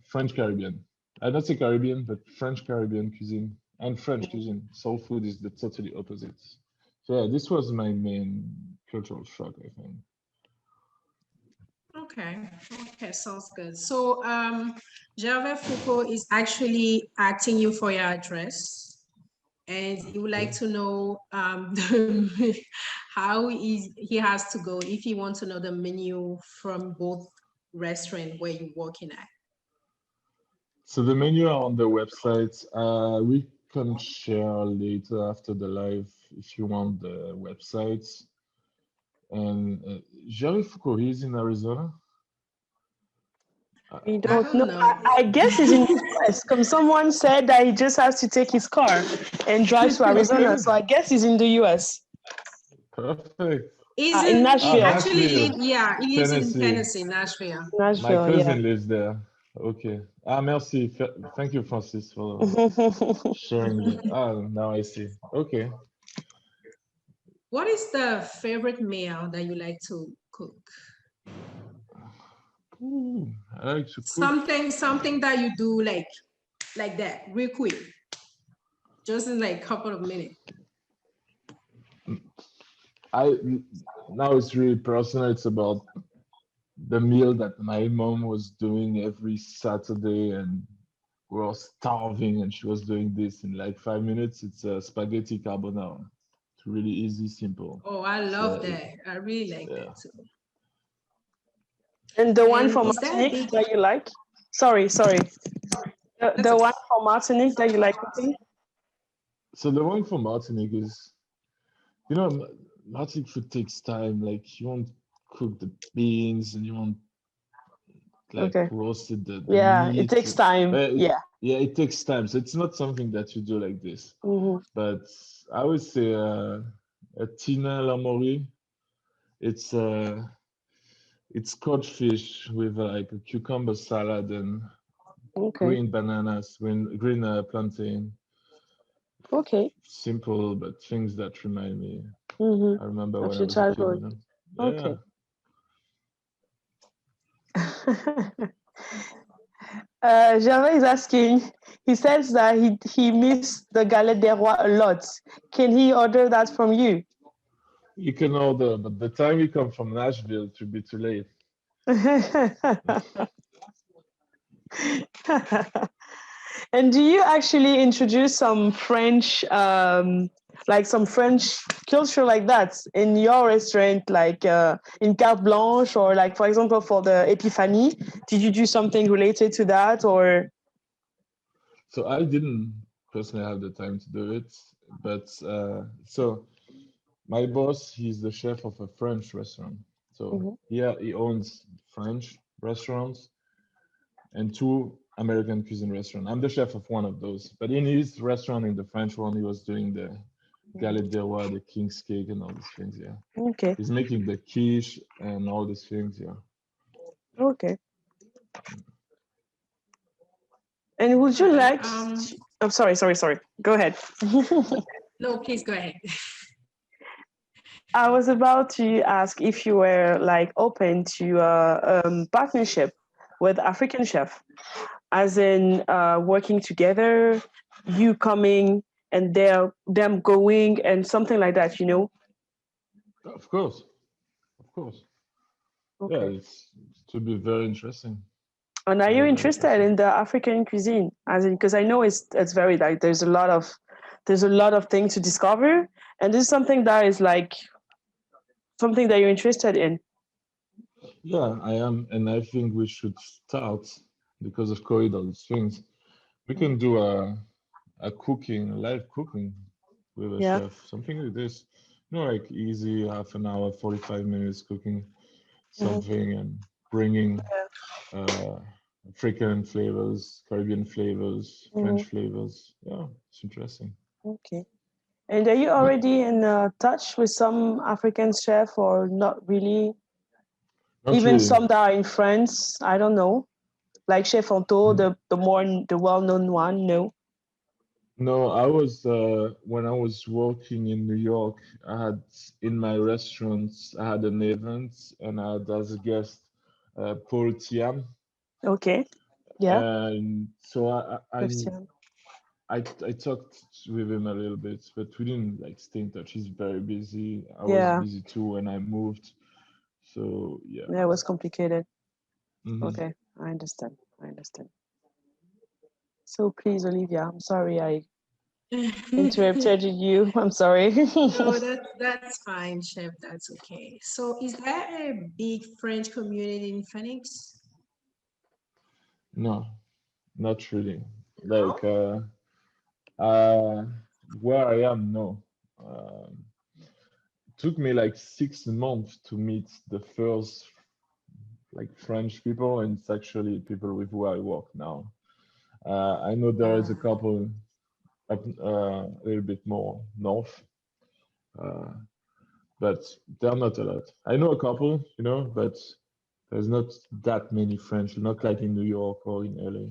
French Caribbean. I don't say Caribbean, but French Caribbean cuisine and French cuisine. Soul food is the totally opposite. So yeah, this was my main cultural shock, I think. Okay, sounds good. So Gervais Foucault is actually asking you for your address, and he would like to know how he has to go if he wants to know the menu from both restaurant where you're working at. So the menu are on the website. We can share later after the live if you want the websites. And Gervais Foucault, he's in Arizona. We don't know. I guess he's in the US. Come, someone said that he just has to take his car and drive to Arizona. So I guess he's in the US. Perfect. In Nashville. Actually, he lives in Tennessee. Tennessee, Nashville. My cousin lives there. Okay. Merci. Thank you, Francis, for sharing that. Now I see. Okay. What is the favorite meal that you like to cook? Ooh, I like to cook. Something that you do like that, real quick. Just in like a couple of minutes. Now it's really personal. It's about the meal that my mom was doing every Saturday, and we were starving, and she was doing this in like 5 minutes. It's a spaghetti carbonara. It's really easy, simple. Oh, I love that. I really like that too. And the one from Martinique that you like? Sorry. The one from Martinique that you like cooking? So the one from Martinique is, Martinique food takes time. Like you want to cook the beans and you want roasted the meat. It takes time. Yeah, it takes time. So it's not something that you do like this. But I would say a Tina Lamori. It's cod fish with like a cucumber salad and green bananas, green plantain. Okay. Simple, but things that remind me. I remember when I was a kid. Okay. Gervais is asking, he says that he missed the galette des rois a lot. Can he order that from you? You can order, but the time you come from Nashville, it will be too late. And do you actually introduce some French, like some French culture like that in your restaurant, like in Carte Blanche, or like, for example, for the Epiphanie? Did you do something related to that, or? So I didn't personally have the time to do it, but so my boss, he's the chef of a French restaurant. So he owns French restaurants and 2 American cuisine restaurants. I'm the chef of one of those, but in his restaurant, in the French one, he was doing the galette des rois, the king's cake, and all these things. Yeah. Okay. He's making the quiche and all these things. Yeah. Okay. And would you like? I'm sorry. Go ahead. No, please go ahead. I was about to ask if you were like open to a partnership with African chef, as in working together, you coming and them going, and something like that, Of course. Okay. Yeah, it's to be very interesting. And are you interested in the African cuisine, as in, because I know it's very like there's a lot of things to discover, and this is something that is like something that you're interested in. Yeah, I am, and I think we should start, because of COVID, all these things. We can do a live cooking with a chef, something like this. Like easy, half an hour, 45 minutes cooking something and bringing African flavors, Caribbean flavors, French flavors. Yeah, it's interesting. Okay. And are you already in touch with some African chef, or not really? Even some that are in France, I don't know, like Chef Anto, the well-known one. No, I was when I was working in New York, I had in my restaurants, I had an event, and I had as a guest Paul Thiam. Okay. Yeah. And so I talked with him a little bit, but we didn't like stay in touch. He's very busy. I was Yeah. busy too when I moved. So yeah. Yeah, it was complicated. Mhm. Okay, I understand. So please, Olivia, I'm sorry I interrupted you. I'm sorry. No, that's fine, Chef. That's okay. So, is there a big French community in Phoenix? No, not really. No? Like where I am, no. Took me like 6 months to meet the first like French people, and it's actually people with who I work now. I know there is a couple up a little bit more north, uh, but there are not a lot. I know a couple, you know, but there's not that many French, not like in New York or in LA.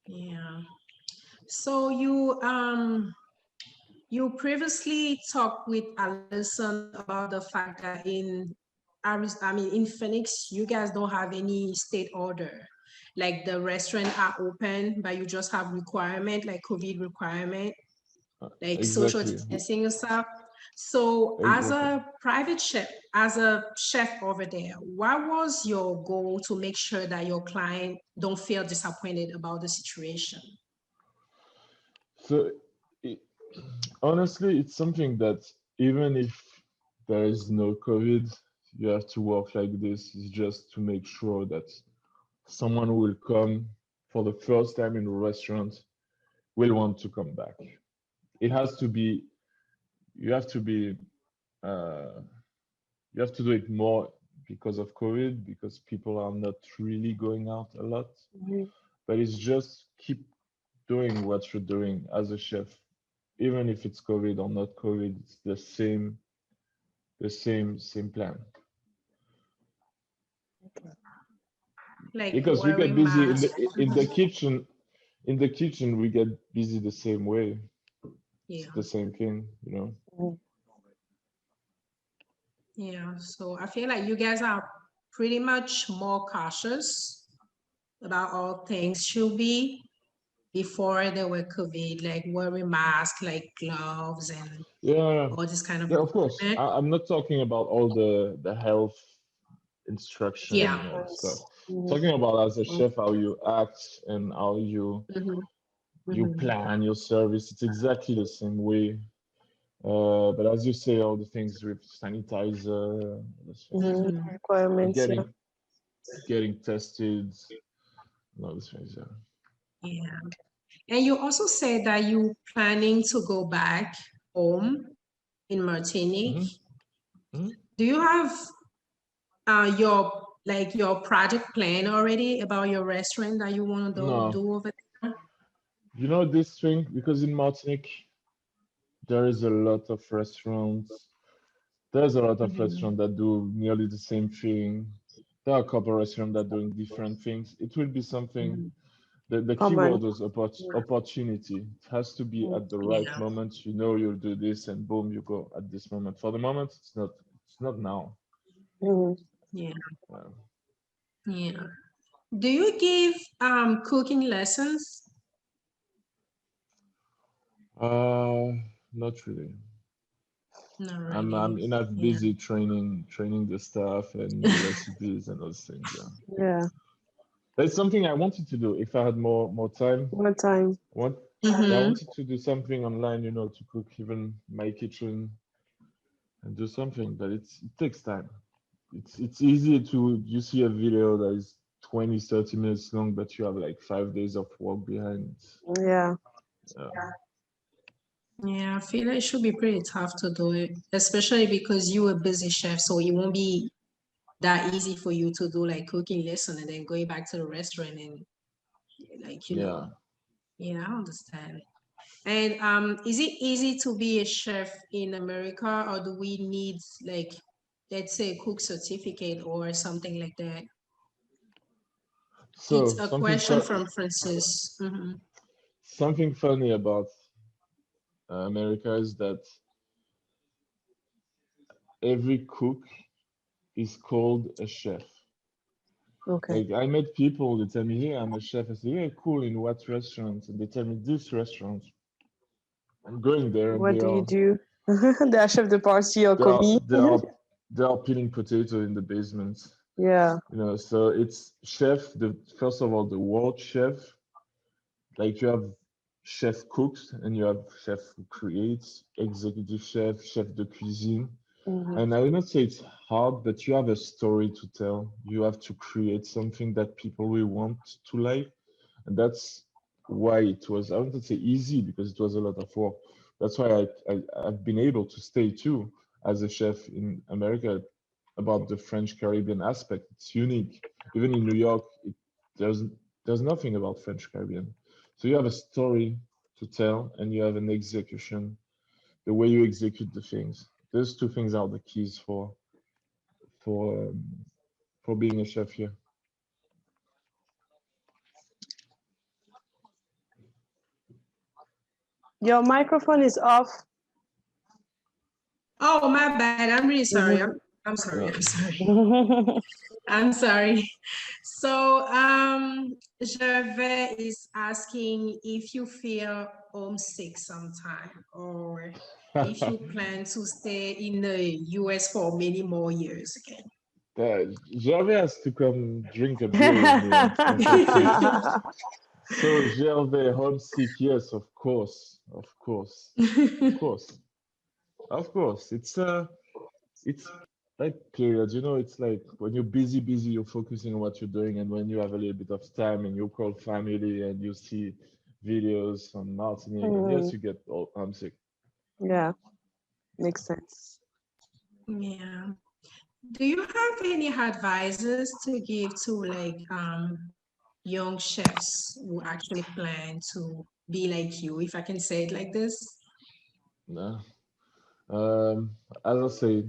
Yeah. So you previously talked with Allison about the fact that in Phoenix, you guys don't have any state order. Like the restaurant are open, but you just have requirement, like COVID requirement, like social Exactly. distancing and stuff. So as Exactly. a private chef, as a chef over there, what was your goal to make sure that your client don't feel disappointed about the situation? So it, honestly, it's something that even if there is no COVID, you have to work like this. Is just to make sure that someone who will come for the first time in a restaurant will want to come back. It has to be, you have to be, uh, you have to do it more because of COVID, because people are not really going out a lot. Mhm. But it's just keep doing what you're doing as a chef, even if it's COVID or not COVID. It's the same plan. Like Because we get wearing busy in masks. the kitchen. In the kitchen, we get busy the same way. It's Yeah. the same thing, you know. Mhm. Yeah. So I feel like you guys are pretty much more cautious about all things should be before there were COVID, like wearing masks, like gloves and Yeah, all this kind of yeah, of course. equipment. I'm not talking about all the health instruction Yeah. and all stuff. Mhm. Talking about as a chef how you act and how Mhm. you Mhm. plan your service. It's exactly the same way. But as you say, all the things with sanitizer, Mhm. Requirements, yeah. getting tested, and all these things. Yeah. Yeah. And you also said that you planning to go back home in Martinique. Hmm. Hmm. Do you have your project plan already about your restaurant that you want to No, do over there? you know this thing because in Martinique there is a lot of restaurants. There's a lot of Mhm. restaurants that do nearly the same thing. There are a couple of restaurants that are doing different things. It will be something. Mhm. The Common. keyword is opportunity. It has to be at the right Yeah. moment. You know you'll do this, and boom, you go at this moment. For the moment, it's not. It's not now. Mhm. Yeah. Uh, Yeah. Do you give cooking lessons? uh, not really. Not I'm really. enough Yeah. busy training the staff and new recipes and those things. Yeah. Yeah. That's something I wanted to do if I had more time. One time. Want yeah, I Mm-hmm. wanted to do something online, you know, to cook even my kitchen and do something, but it takes time. It's easy to you see a video that is 20, 30 minutes long, but you have like 5 days of work behind. Yeah. Yeah. Yeah, I feel like it should be pretty tough to do it, especially because you a busy chef, so it won't be that easy for you to do like cooking lesson and then going back to the restaurant and like Yeah. yeah, I understand. And is it easy to be a chef in America, or do we need like, let's say, a cook certificate or something like that? It's So a question from Francis. Mhm. something funny about America is that every cook is called a chef. Okay. Like I met people, they tell me, "Hey, I'm a chef." I say, "Yeah, cool. In what restaurant?" And they tell me this restaurant. I'm going there, and What do you do? They are chef de partie or they are commis. they are they are peeling potato in the basement. Yeah. You know, so it's chef. The first of all, the world chef. Like you have chef cooks, and you have chef who creates, executive chef, chef de cuisine. And I will not say it's hard, but you have a story to tell. You have to create something that people will want to like. And that's why it was, I wouldn't say easy because it was a lot of work. That's why I've been able to stay too as a chef in America about the French Caribbean aspect. It's unique. Even in New York, there's nothing about French Caribbean. So you have a story to tell and you have an execution, the way you execute the things. Those two things are the keys for um, for being a chef here. Your microphone is off. Oh, my bad. I'm really sorry. I'm sorry. I'm sorry. I'm sorry. So, Gervais is asking if you feel homesick sometime or if you plan to stay in the US for many more years again. Gervais has to come drink a beer with me and critique. So Gervais, homesick, yes, of course, of course, of course, of course. It's like periods, you know, it's like when you're busy, you're focusing on what you're doing, and when you have a little bit of time and you call family and you see videos on Martinique, and yes, you get all homesick. Yeah, makes sense. Yeah. Do you have any advices to give to like young chefs who actually plan to be like you, if I can say it like this? No. As I say,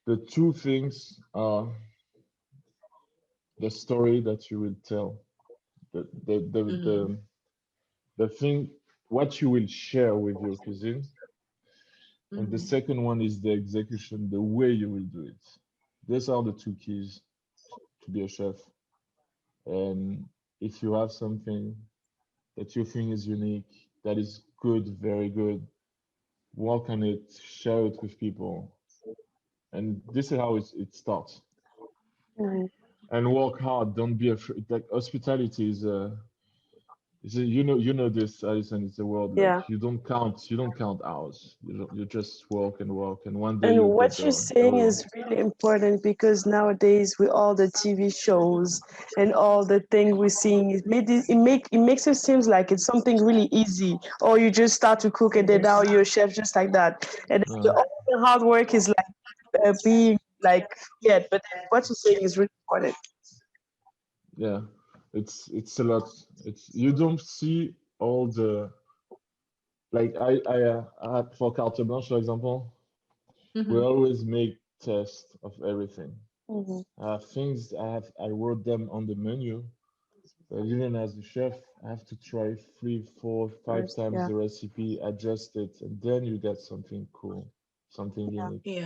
the two things are the story that you will tell, the thing, what you will share with your cuisine. And the second one is the execution, the way you will do it. These are the two keys to be a chef. And if you have something that you think is unique, that is good, very good, work on it, share it with people. And this is how it starts. And work hard. Don't be afraid. Like hospitality is you know this, Allison. It's a world Yeah. like you don't count hours. You just work, and one day And you'll get what you're the saying reward. is really important because nowadays with all the TV shows and all the thing we're seeing, it makes it seem like it's something really easy, or you just start to cook and then now you're a chef just like that. And all the hard work is like being like forget. But then what you're saying is really important. Yeah, it's a lot. It's you don't see all the like I for carte blanche, for example, we always make tests of everything. Things I wrote them on the menu. But even as a chef, I have to try 3, 4, 5 times the recipe, adjust it, and then you get something cool, something unique.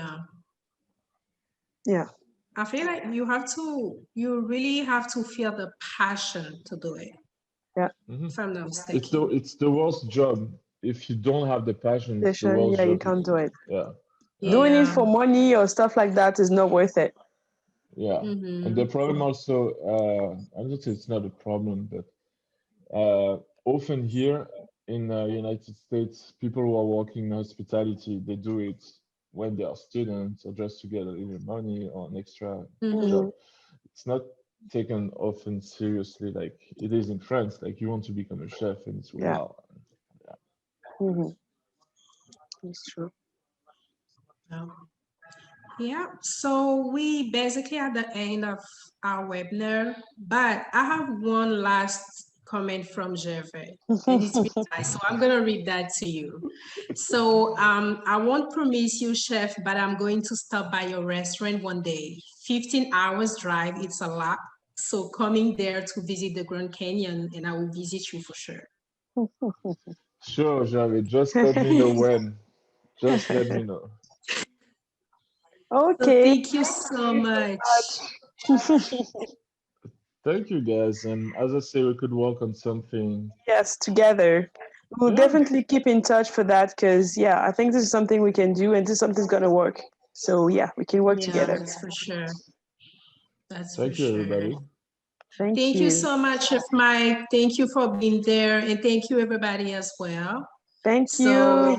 Yeah. I feel like you really have to feel the passion to do it. Yeah. If I'm not mistaken. It's the worst job. If you don't have the passion, it's the worst job. You can't do it. Yeah. Doing it for money or stuff like that is not worth it. Yeah. And the problem also, I'm not saying it's not a problem, but often here in the United States, people who are working in hospitality, they do it when they are students or just to get a little money or an extra job. It's not taken often seriously like it is in France. Like you want to become a chef and it's wow. It's true. Yeah, so we basically at the end of our webinar, but I have one last comment from Gervais, and it's really nice. So I'm gonna read that to you. So I won't promise you, chef, but I'm going to stop by your restaurant one day. 15 hours drive, it's a lot. So coming there to visit the Grand Canyon, and I will visit you for sure. Sure, Javi. Just let me know when. Just let me know. Okay. So thank you so much. Thank you, guys. And as I say, we could work on something. Yes, together. We'll definitely keep in touch for that because, yeah, I think this is something we can do and this is something's going to work. So, yeah, we can work together. That's for sure. That's Thank for you, sure. everybody. Thank you so much, Chef Mike. Thank you for being there. And thank you, everybody, as well. Thank you.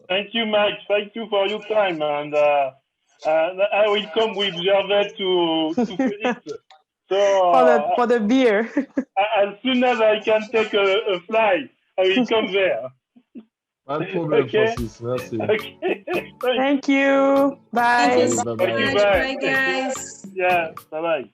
Thank you, Mike. Thank you for your time. And I will come with Gervais to Phoenix. So for the beer. As soon as I can take a flight, I will come there. Pas de problème, Okay. Francis. Merci. Okay. Thank you. Bye. Thank you so Bye-bye. much. Bye, guys. Yeah. Bye-bye.